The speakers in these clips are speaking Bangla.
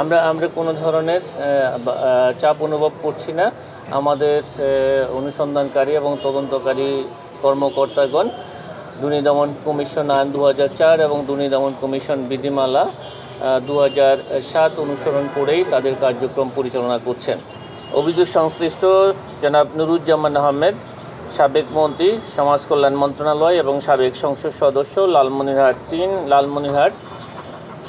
আমরা কোনো ধরনের চাপ অনুভব করছি না। আমাদের অনুসন্ধানকারী এবং তদন্তকারী কর্মকর্তাগণ দুর্নীতি দমন কমিশন আইন 2004 এবং দুর্নীতি দমন কমিশন বিধিমালা 2007 অনুসরণ করেই তাদের কার্যক্রম পরিচালনা করছেন। অভিযোগ সংশ্লিষ্ট জনাব নুরুজ্জামান আহমেদ, সাবেক মন্ত্রী, সমাজ কল্যাণ মন্ত্রণালয় এবং সাবেক সংসদ সদস্য, লালমনিরহাট 3 লালমনিরহাট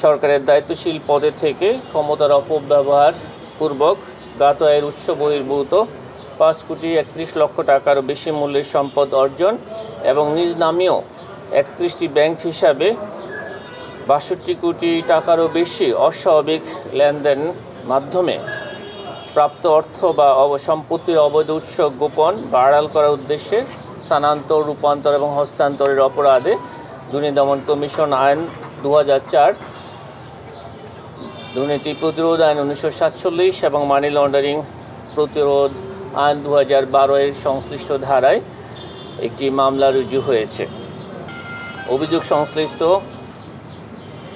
সরকারের দায়িত্বশীল পদে থেকে ক্ষমতার অপব্যবহার পূর্বক জ্ঞাত আয়ের উৎস বহির্ভূত 5,31 লক্ষ টাকারও বেশি মূল্যের সম্পদ অর্জন এবং নিজ নামেও 31টি ব্যাংক হিসাবে 62 কোটি টাকারও বেশি অস্বাভাবিক লেনদেন মাধ্যমে প্রাপ্ত অর্থ বা সম্পত্তির অবৈধ উৎস গোপন বা আড়াল করার উদ্দেশ্যে স্থানান্তর, রূপান্তর এবং হস্তান্তরের অপরাধে দুর্নীতি দমন কমিশন আইন 2004, দুর্নীতি প্রতিরোধ আইন 1947 এবং মানি লন্ডারিং প্রতিরোধ আইন 2012 এর সংশ্লিষ্ট ধারায় একটি মামলা রুজু হয়েছে। অভিযোগ সংশ্লিষ্ট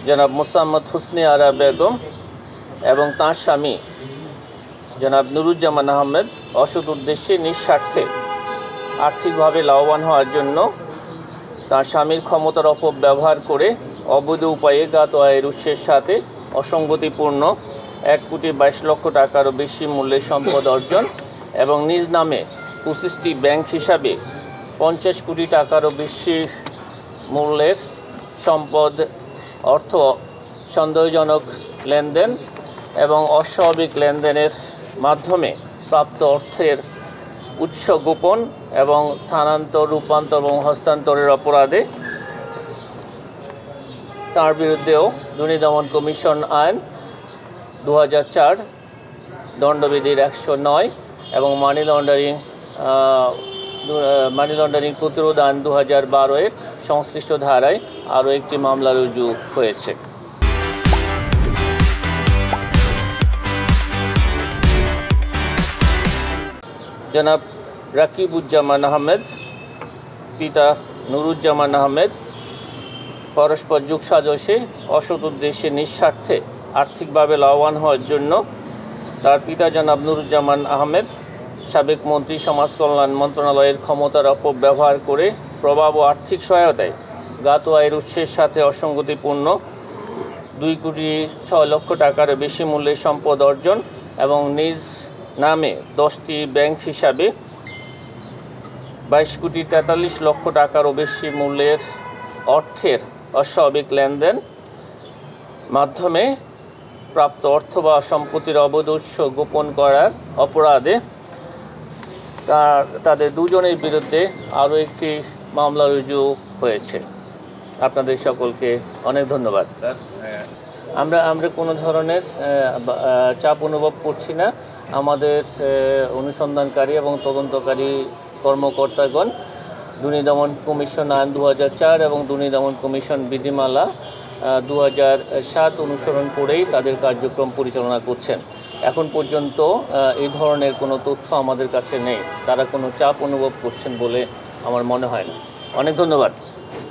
জনাব মোসাম্মদ হুসনে আরা বেগম এবং তাঁর স্বামী জনাব নুরুজ্জামান আহমেদ অসৎ উদ্দেশ্যে নিঃস্বার্থে আর্থিকভাবে লাভবান হওয়ার জন্য তাঁর স্বামীর ক্ষমতার অপব্যবহার করে অবৈধ উপায়ে জ্ঞাত আয়ের উৎসের সাথে অসঙ্গতিপূর্ণ 1,22 লক্ষ টাকারও বেশি মূল্যের সম্পদ অর্জন এবং নিজ নামে 25টি ব্যাংক হিসাবে 50 কোটি টাকারও বেশি মূল্যের সম্পদ অর্থ সন্দেহজনক লেনদেন এবং অস্বাভাবিক লেনদেনের মাধ্যমে প্রাপ্ত অর্থের উৎস গোপন এবং স্থানান্তর, রূপান্তর এবং হস্তান্তরের অপরাধে তার বিরুদ্ধেও দুর্নীতি দমন কমিশন আইন 2004, দণ্ডবিধির 109 এবং মানি লন্ডারিং প্রতিরোধ আইন 2012 এর সংশ্লিষ্ট ধারায় আরও একটি মামলা রুজু হয়েছে। জনাব রাকিবুজ্জামান আহমেদ, পিতা নুরুজ্জামান আহমেদ পরস্পর যুগ সাজসে অসৎ উদ্দেশ্যে নিঃস্বার্থে আর্থিকভাবে লাভবান হওয়ার জন্য তার পিতা জনাব নুরুজ্জামান আহমেদ সাবেক মন্ত্রী, সমাজ কল্যাণ মন্ত্রণালয়ের ক্ষমতার অপব্যবহার করে প্রভাব ও আর্থিক সহায়তায় জ্ঞাত আয়ের উৎসের সাথে অসঙ্গতিপূর্ণ 2,06 লক্ষ টাকার বেশি মূল্যের সম্পদ অর্জন এবং নিজ নামে 10টি ব্যাংক হিসাবে 22,43 লক্ষ টাকারও বেশি মূল্যের অর্থের অস্বাভাবিক লেনদেন মাধ্যমে প্রাপ্ত অর্থ বা সম্পত্তির অবৈধ উৎস গোপন করার অপরাধে তাদের দুজনের বিরুদ্ধে আরও একটি মামলা রুজু হয়েছে। আপনাদের সকলকে অনেক ধন্যবাদ। আমরা কোনো ধরনের চাপ অনুভব করছি না। আমাদের অনুসন্ধানকারী এবং তদন্তকারী কর্মকর্তাগণ দুর্নীতি দমন কমিশন আইন 2004 এবং দুর্নীতি দমন কমিশন বিধিমালা 2007 অনুসরণ করেই তাদের কার্যক্রম পরিচালনা করছেন। এখন পর্যন্ত এই ধরনের কোনো তথ্য আমাদের কাছে নেই। তারা কোনো চাপ অনুভব করছেন বলে আমার মনে হয় না। অনেক ধন্যবাদ।